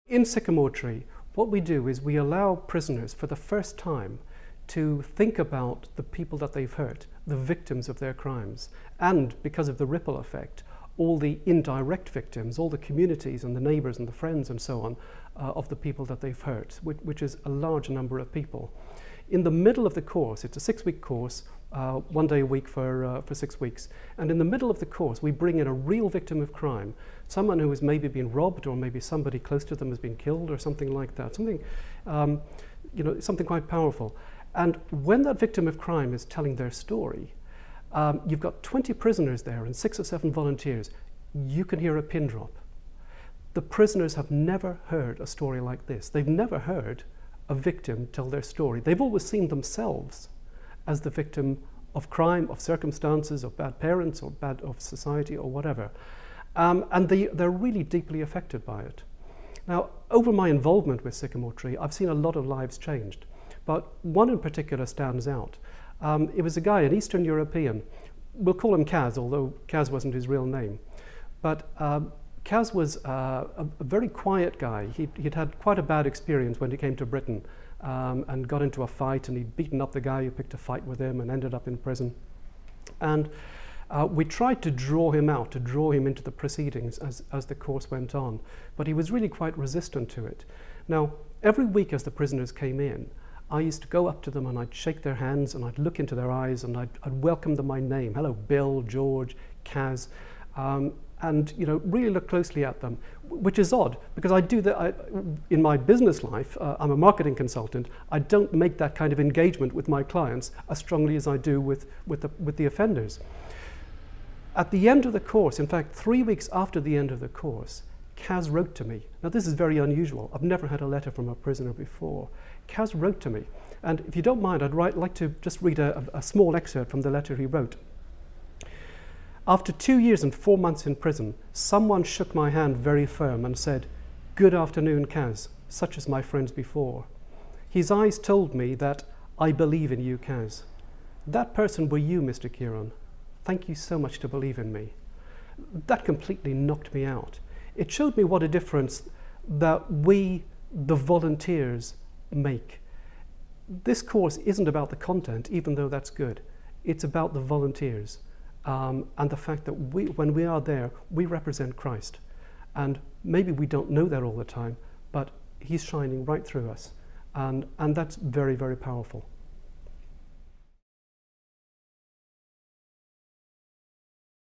In Sycamore Tree, what we do is we allow prisoners for the first time to think about the people that they've hurt, the victims of their crimes, and because of the ripple effect, all the indirect victims, all the communities and the neighbours and the friends and so on of the people that they've hurt, which is a large number of people. In the middle of the course, it's a 6-week course, 1 day a week for 6 weeks, and in the middle of the course we bring in a real victim of crime, someone who has maybe been robbed, or maybe somebody close to them has been killed or something like that, something, something quite powerful. And when that victim of crime is telling their story, you've got 20 prisoners there and 6 or 7 volunteers. You can hear a pin drop. The prisoners have never heard a story like this. They've never heard a victim tell their story. They've always seen themselves as the victim of crime, of circumstances, of bad parents, or of society, or whatever. And they're really deeply affected by it. Now, over my involvement with Sycamore Tree, I've seen a lot of lives changed, but one in particular stands out. It was a guy, an Eastern European. We'll call him Kaz, although Kaz wasn't his real name. But Kaz was a very quiet guy. He'd had quite a bad experience when he came to Britain and got into a fight, and he'd beaten up the guy who picked a fight with him and ended up in prison. And we tried to draw him out, to draw him into the proceedings as the course went on, but he was really quite resistant to it. Now, every week as the prisoners came in, I used to go up to them and I'd shake their hands and I'd look into their eyes and I'd welcome them by name. Hello, Bill, George, Kaz. And really look closely at them, which is odd because I do that in my business life. I'm a marketing consultant. I don't make that kind of engagement with my clients as strongly as I do with the offenders. At the end of the course, in fact 3 weeks after the end of the course, Kaz wrote to me. Now this is very unusual. I've never had a letter from a prisoner before. Kaz wrote to me, and if you don't mind, I'd like to just read a small excerpt from the letter he wrote. After 2 years and 4 months in prison, someone shook my hand very firm and said, "Good afternoon, Kaz, such as my friends before." His eyes told me that I believe in you, Kaz. That person were you, Mr. Ciaran. Thank you so much to believe in me. That completely knocked me out. It showed me what a difference that we, the volunteers, make. This course isn't about the content, even though that's good. It's about the volunteers. And the fact that when we are there, we represent Christ. And maybe we don't know that all the time, but he's shining right through us. And that's very, very powerful.